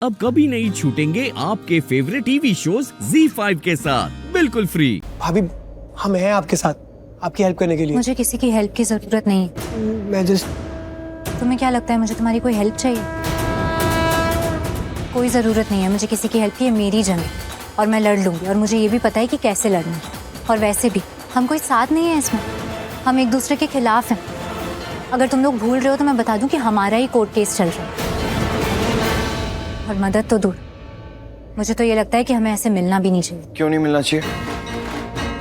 अब कभी नहीं छूटेंगे आपके फेवरेट टीवी शोज ZEE5 के साथ बिल्कुल फ्री। भाभी हम हैं आपके साथ, आपकी हेल्प करने के लिए। मुझे किसी की हेल्प की जरूरत नहीं। मैं जस्ट तुम्हें क्या लगता है मुझे तुम्हारी कोई हेल्प चाहिए? कोई जरूरत नहीं है मुझे किसी की हेल्प की। ये मेरी जंग है और मैं लड़ लूंगी और मुझे ये भी पता है कि कैसे लड़ना है। और वैसे भी हम कोई साथ नहीं है इसमें, हम एक दूसरे के खिलाफ हैं। अगर तुम लोग भूल रहे हो तो मैं बता दूं कि हमारा ही कोर्ट केस चल रहा है। और मदद तो दूर, मुझे तो ये लगता है कि हमें ऐसे मिलना भी नहीं चाहिए। क्यों नहीं मिलना चाहिए?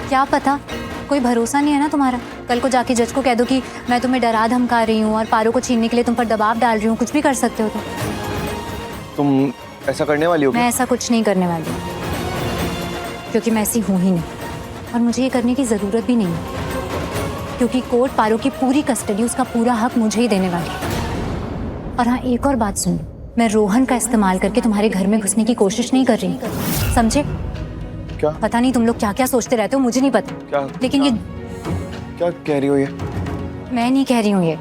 क्या पता, कोई भरोसा नहीं है ना तुम्हारा। कल को जाके जज को कह दो कि मैं तुम्हें डरा धमका रही हूँ और पारो को छीनने के लिए तुम पर दबाव डाल रही हूँ। कुछ भी कर सकते हो तुम ऐसा करने वाली हो क्या? मैं ऐसा कुछ नहीं करने वाली हूँ, क्योंकि मैं ऐसी हूँ ही नहीं और मुझे ये करने की ज़रूरत भी नहीं है, क्योंकि कोर्ट पारो की पूरी कस्टडी, उसका पूरा हक मुझे ही देने वाली है। और हाँ, एक और बात सुन लो, मैं रोहन का इस्तेमाल करके तुम्हारे घर में घुसने की कोशिश नहीं कर रही, समझे? क्या? पता नहीं तुम लोग क्या क्या सोचते रहते हो, मुझे नहीं पता। क्या? लेकिन ये क्या कह रही हो ये? मैं नहीं कह रही हूँ, ये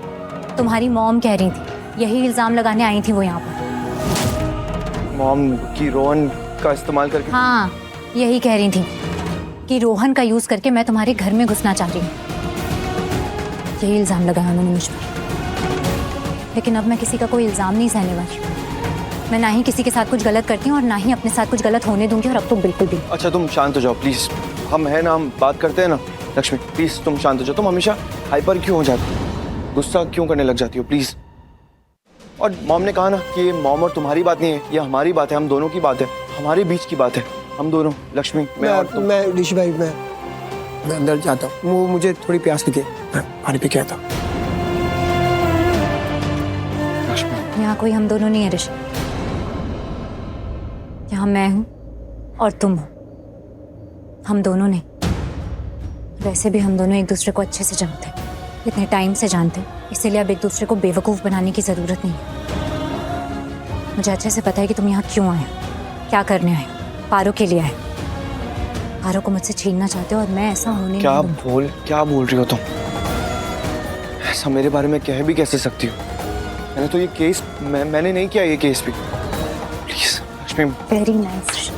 तुम्हारी मॉम कह रही थी। यही इल्जाम लगाने आई थी वो यहाँ पर। मॉम की रोहन का इस्तेमाल करके? हाँ, यही कह रही थी कि रोहन का यूज करके मैं तुम्हारे घर में घुसना चाह रही हूँ। यही इल्जाम लगाया उन्होंने मुझ पर। लेकिन अब मैं किसी का कोई इल्जाम नहीं सहने वाली। मैं ना ही किसी के साथ कुछ गलत करती हूँ और ना ही अपने साथ कुछ गलत होने दूंगी, और अब तो बिल्कुल भी। अच्छा तुम शांत हो जाओ प्लीज। हम है ना, हम बात करते हैं ना। लक्ष्मी प्लीज तुम शांत हो जाओ। तुम हमेशा हाइपर क्यों हो जाती हो, गुस्सा क्यों करने लग जाती हो प्लीज? और मॉम ने कहा ना कि ये मॉम और तुम्हारी बात नहीं है, ये हमारी बात है, हम दोनों की बात है, हमारे बीच की बात है, हम दोनों। लक्ष्मी मैं और तुम। मैं ऋषि भाई मैं अंदर जाता हूँ। वो मुझे थोड़ी प्यास लगी, मैं पानी पी के आता हूँ। यहाँ कोई हम दोनों नहीं है ऋषि, यहाँ मैं हूँ और तुम हो। हम दोनों नहीं। वैसे भी हम दोनों एक दूसरे को अच्छे से जानते हैं, इतने टाइम से जानते हैं, इसीलिए अब एक दूसरे को बेवकूफ़ बनाने की ज़रूरत नहीं है। मुझे अच्छे से पता है कि तुम यहाँ क्यों आए, क्या करने आए। पारो के लिए आए। पारो को मुझसे छीनना चाहते हो और मैं ऐसा होने क्या नहीं दूंगी। क्या बोल रही हो तुम? ऐसा मेरे बारे में कह भी कैसे सकती हो? मैंने तो ये केस मैंने नहीं किया, ये केस भी। प्लीज लक्ष्मी। वेरी नाइस,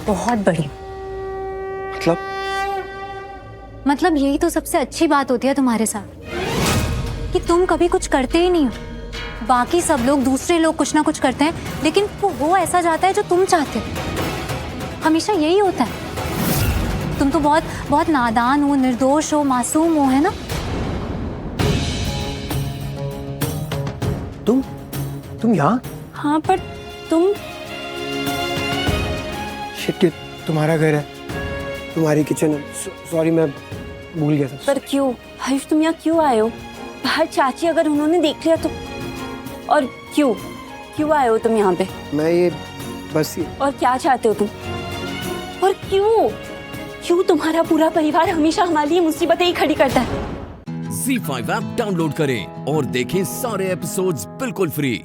बहुत बढ़िया। मतलब यही तो सबसे अच्छी बात होती है तुम्हारे साथ, कि तुम कभी कुछ करते ही नहीं हो। बाकी सब लोग, दूसरे लोग कुछ ना कुछ करते हैं, लेकिन वो ऐसा जाता है जो तुम चाहते हो। हमेशा यही होता है। तुम तो बहुत बहुत नादान हो, निर्दोष हो, मासूम हो, है ना? तुम यहाँ? हाँ, पर तुम शिट, ये तुम्हारा घर है, तुम्हारी किचन है। सॉरी, मैं भूल गया था। पर क्यों हरीश, तुम यहाँ क्यों आए हो? बाहर चाची अगर उन्होंने देख लिया तो? और क्यों आए हो तुम यहाँ पे? मैं ये बस ये और क्या चाहते हो तुम? और क्यों तुम्हारा पूरा परिवार हमेशा हमारे लिए मुसीबतें ही खड़ी करता है? ZEE5 ऐप डाउनलोड करें और देखें सारे एपिसोड्स बिल्कुल फ्री।